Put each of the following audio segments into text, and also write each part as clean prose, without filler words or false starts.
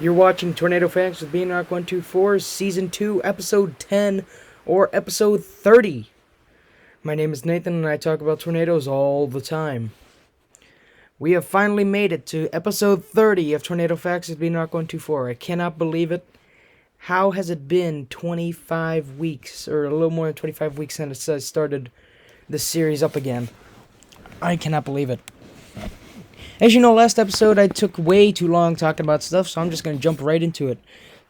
You're watching Tornado Facts with Beanrock124, Season 2, Episode 10, or Episode 30. My name is Nathan, and I talk about tornadoes all the time. We have finally made it to Episode 30 of Tornado Facts with Beanrock124. I cannot believe it. How has it been 25 weeks, or a little more than 25 weeks since I started this series up again? I cannot believe it. As you know, last episode I took way too long talking about stuff, so I'm just going to jump right into it.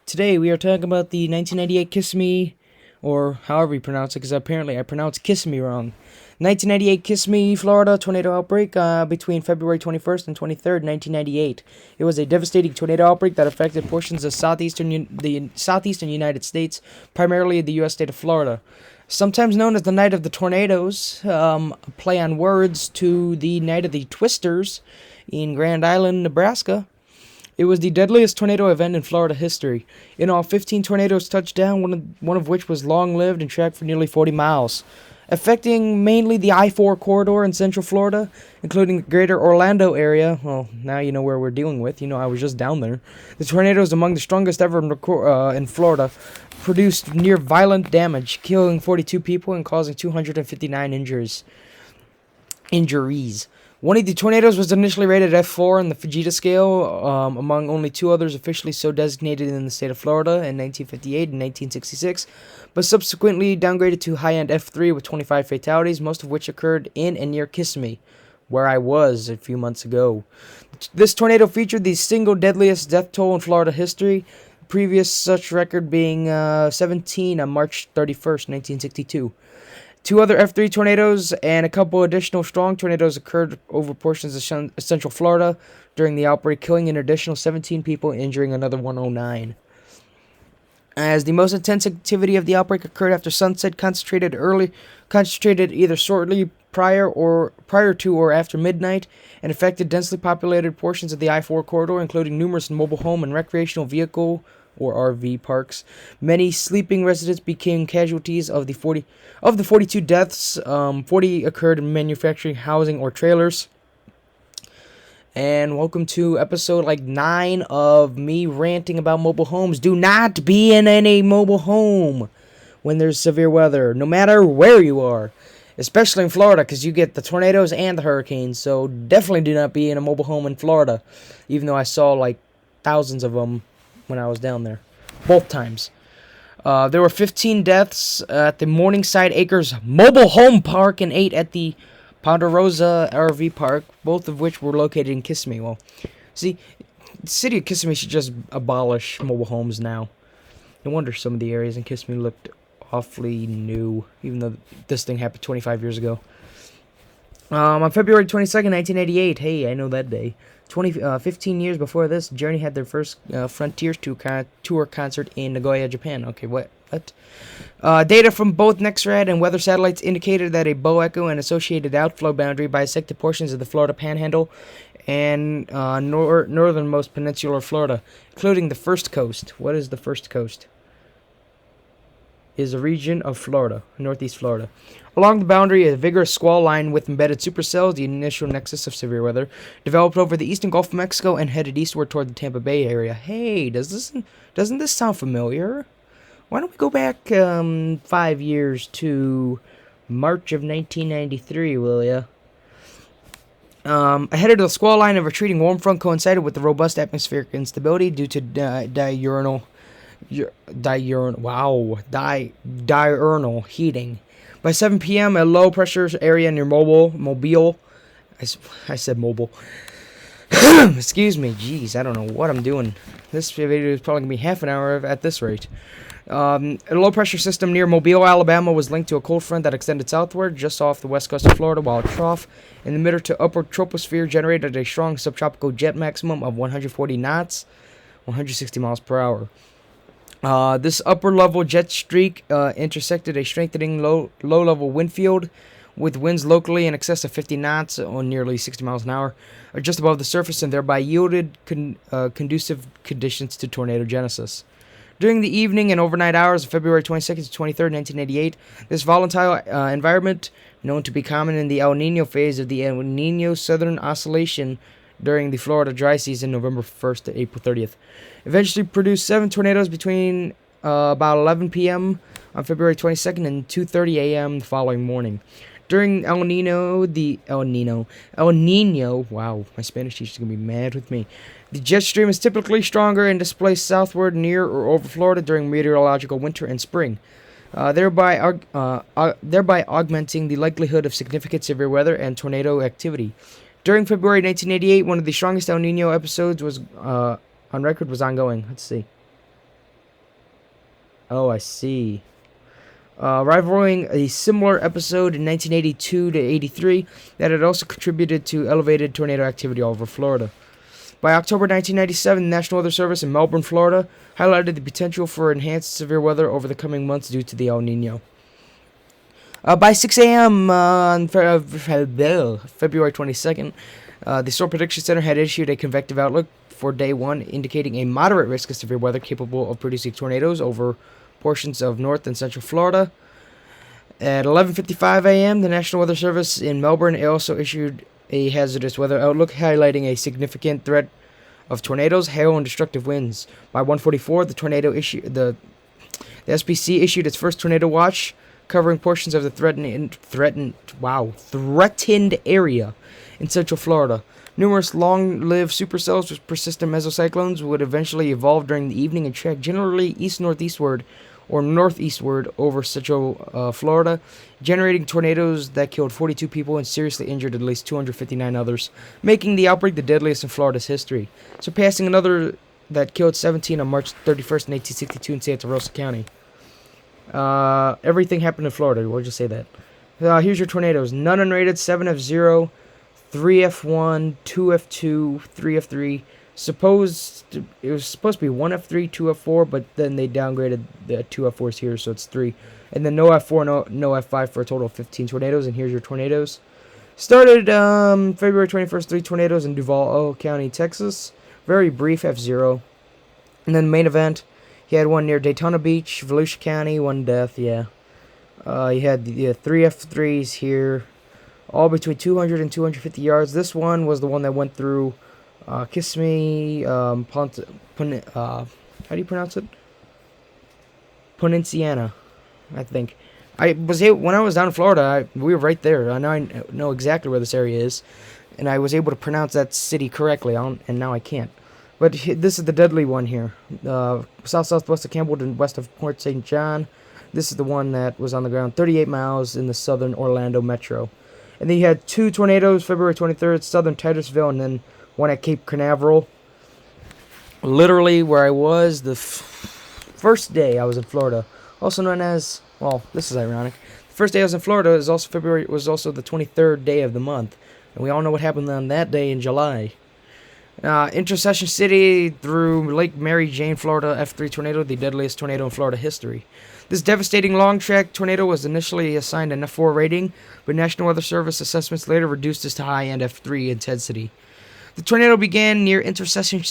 Today we are talking about the 1998 Kissimmee, or however you pronounce it, because apparently I pronounced Kissimmee wrong. 1998 Kissimmee, Florida tornado outbreak between February 21st and 23rd, 1998. It was a devastating tornado outbreak that affected portions of the southeastern United States, primarily the U.S. state of Florida. Sometimes known as the Night of the Tornadoes, a play on words to the Night of the Twisters in Grand Island, Nebraska. It was the deadliest tornado event in Florida history. In all, 15 tornadoes touched down, one of which was long-lived and tracked for nearly 40 miles. Affecting mainly the I-4 corridor in central Florida, including the greater Orlando area. Well, now you know where we're dealing with. You know, I was just down there. The tornadoes, among the strongest ever in Florida, produced near violent damage, killing 42 people and causing 259 injuries. One of the tornadoes was initially rated F4 on the Fujita scale, among only two others officially so designated in the state of Florida in 1958 and 1966, but subsequently downgraded to high-end F3 with 25 fatalities, most of which occurred in and near Kissimmee, where I was a few months ago. This tornado featured the single deadliest death toll in Florida history, previous such record being 17 on March 31st, 1962. Two other F3 tornadoes and a couple additional strong tornadoes occurred over portions of central Florida during the outbreak, killing an additional 17 people and injuring another 109. As the most intense activity of the outbreak occurred after sunset, concentrated either shortly prior to or after midnight, and affected densely populated portions of the I-4 corridor, including numerous mobile home and recreational vehicle or RV parks. Many sleeping residents became casualties of the 42 deaths. 40 occurred in manufacturing, housing, or trailers. And welcome to episode 9 of me ranting about mobile homes. Do not be in any mobile home when there's severe weather, no matter where you are, especially in Florida, because you get the tornadoes and the hurricanes. So definitely do not be in a mobile home in Florida, even though I saw thousands of them when I was down there, both times. There were 15 deaths at the Morningside Acres Mobile Home Park and 8 at the Ponderosa RV Park, both of which were located in Kissimmee. Well, see, the city of Kissimmee should just abolish mobile homes now. No wonder some of the areas in Kissimmee looked awfully new, even though this thing happened 25 years ago. On February 22nd, 1988, hey, I know that day. 15 years before this, Journey had their first Frontiers tour concert in Nagoya, Japan. Okay, what? Data from both NEXRAD and weather satellites indicated that a bow echo and associated outflow boundary bisected portions of the Florida Panhandle and northernmost peninsular Florida, including the First Coast. What is the First Coast? Is a region of Florida, northeast Florida. Along the boundary, a vigorous squall line with embedded supercells, the initial nexus of severe weather, developed over the eastern Gulf of Mexico and headed eastward toward the Tampa Bay area. Hey, doesn't this sound familiar? Why don't we go back 5 years to March of 1993, will ya? Ahead of the squall line, a retreating warm front coincided with the robust atmospheric instability due to diurnal heating. By 7 p.m., a low-pressure area near Mobile. I said mobile. Excuse me. Jeez, I don't know what I'm doing. This video is probably going to be half an hour at this rate. A low-pressure system near Mobile, Alabama was linked to a cold front that extended southward just off the west coast of Florida, while a trough in the mid to upper troposphere generated a strong subtropical jet maximum of 140 knots, 160 miles per hour. This upper-level jet streak intersected a strengthening low-level wind field with winds locally in excess of 50 knots or nearly 60 miles an hour just above the surface, and thereby yielded conducive conditions to tornado genesis. During the evening and overnight hours of February 22nd to 23rd, 1988, this volatile environment, known to be common in the El Nino phase of the El Nino Southern Oscillation, during the Florida dry season, November 1st to April 30th. Eventually produced 7 tornadoes between about 11 p.m. on February 22nd and 2:30 a.m. the following morning. During El Nino, wow, my Spanish teacher's going to be mad with me. The jet stream is typically stronger and displays southward near or over Florida during meteorological winter and spring, thereby augmenting the likelihood of significant severe weather and tornado activity. During February 1988, one of the strongest El Nino episodes was on record was ongoing. Let's see. Oh, I see. Rivaling a similar episode in 1982 to 83 that had also contributed to elevated tornado activity all over Florida. By October 1997, the National Weather Service in Melbourne, Florida, highlighted the potential for enhanced severe weather over the coming months due to the El Nino. By 6 a.m. On February 22nd, the Storm Prediction Center had issued a convective outlook for day 1, indicating a moderate risk of severe weather capable of producing tornadoes over portions of North and Central Florida. At 11:55 a.m., the National Weather Service in Melbourne also issued a hazardous weather outlook, highlighting a significant threat of tornadoes, hail, and destructive winds. By 1:44, the SPC issued its first tornado watch, covering portions of the threatened area in Central Florida. Numerous long-lived supercells with persistent mesocyclones would eventually evolve during the evening and track generally east-northeastward or northeastward over Central Florida, generating tornadoes that killed 42 people and seriously injured at least 259 others, making the outbreak the deadliest in Florida's history, surpassing another that killed 17 on March 31st, 1862 in Santa Rosa County. Everything happened in Florida. We'll just say that. Here's your tornadoes. None unrated, 7F0, 3F1, 2F2, 3F3. It was supposed to be 1F3, 2F4, but then they downgraded the 2F4s here, so it's 3. And then no F4, no F5 for a total of 15 tornadoes. And here's your tornadoes. Started February 21st, 3 tornadoes in Duval County, Texas. Very brief F0. And then main event, he had one near Daytona Beach, Volusia County, 1 death, yeah. He had the 3 F3s here, all between 200 and 250 yards. This one was the one that went through Kissimmee, how do you pronounce it? Peninsula, I think. When I was down in Florida, we were right there. I know exactly where this area is, and I was able to pronounce that city correctly, and now I can't. But this is the deadly one here. Southwest of Campbell, west of Port St. John. This is the one that was on the ground 38 miles in the southern Orlando metro. And then you had 2 tornadoes, February 23rd, southern Titusville, and then one at Cape Canaveral. Literally where I was the first day I was in Florida. Also known as, well, this is ironic. The first day I was in Florida was also the 23rd day of the month. And we all know what happened on that day in July. Intercession City through Lake Mary Jane, Florida, F3 tornado, the deadliest tornado in Florida history. This devastating long-track tornado was initially assigned an F4 rating, but National Weather Service assessments later reduced this to high-end F3 intensity. The tornado began near Intercession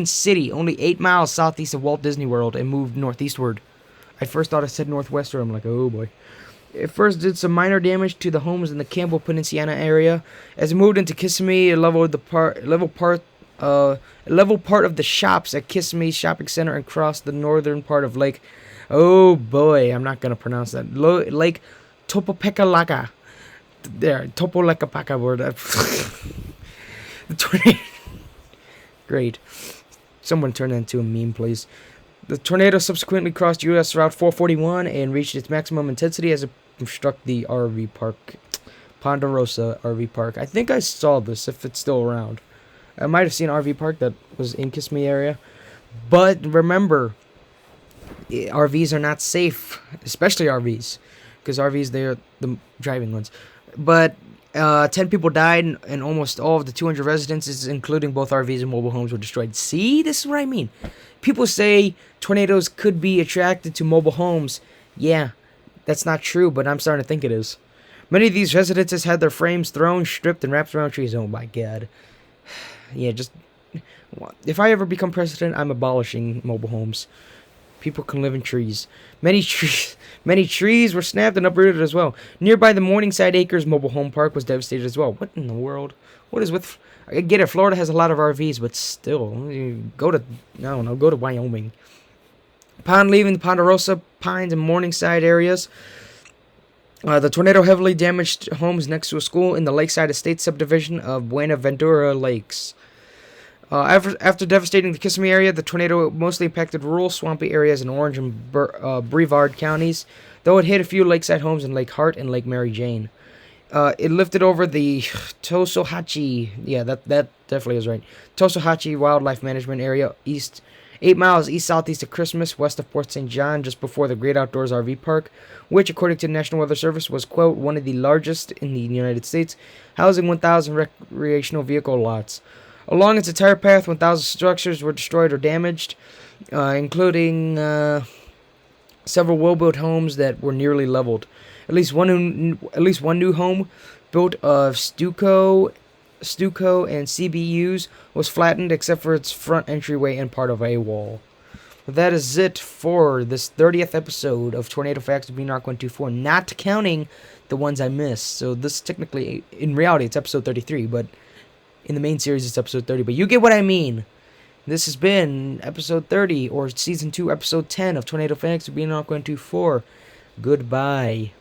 City, only 8 miles southeast of Walt Disney World, and moved northeastward. I first thought it said northwestward. I'm like, oh boy. It first did some minor damage to the homes in the Campbell Peninsula area. As it moved into Kissimmee, it leveled part of the shops at Kissimmee Shopping Center and crossed the northern part of Lake. Oh boy, I'm not gonna pronounce that. Lake Topopekalaga. There, Topolekapaka word. The tornado. Great. Someone turn that into a meme, please. The tornado subsequently crossed U.S. Route 441 and reached its maximum intensity as it struck the RV park, Ponderosa RV Park. I think I saw this, if it's still around. I might have seen an RV park that was in Kissimmee area. But remember, RVs are not safe, especially RVs, because RVs, they're the driving ones. But 10 people died, and almost all of the 200 residences, including both RVs and mobile homes, were destroyed. See, this is what I mean. People say tornadoes could be attracted to mobile homes. Yeah, that's not true, but I'm starting to think it is. Many of these residences had their frames thrown, stripped, and wrapped around trees. Oh my god. Yeah, just... If I ever become president, I'm abolishing mobile homes. People can live in trees. Many trees were snapped and uprooted as well. Nearby, the Morningside Acres mobile home park was devastated as well. What in the world? What is with? I get it. Florida has a lot of RVs, but still, go to go to Wyoming. Upon leaving the Ponderosa, Pines, and Morningside areas, the tornado heavily damaged homes next to a school in the Lakeside Estates subdivision of Buenaventura Lakes. After devastating the Kissimmee area, the tornado mostly impacted rural, swampy areas in Orange and Brevard counties, though it hit a few lakeside homes in Lake Hart and Lake Mary Jane. It lifted over the Tosohatchee, that definitely is right, Tosohatchee Wildlife Management Area, 8 miles east-southeast of Christmas, west of Port St. John, just before the Great Outdoors RV Park, which, according to the National Weather Service, was, quote, one of the largest in the United States, housing 1,000 recreational vehicle lots. Along its entire path, 1,000 structures were destroyed or damaged, including several well-built homes that were nearly leveled. At least one new home, built of stucco and CBUs, was flattened except for its front entryway and part of a wall. But that is it for this 30th episode of Tornado Facts with Beanrock124, not counting the ones I missed. So this technically, in reality, it's episode 33, but in the main series, it's episode 30. But you get what I mean. This has been episode 30, or season 2, episode 10 of Tornado Facts with Beanrock124. Goodbye.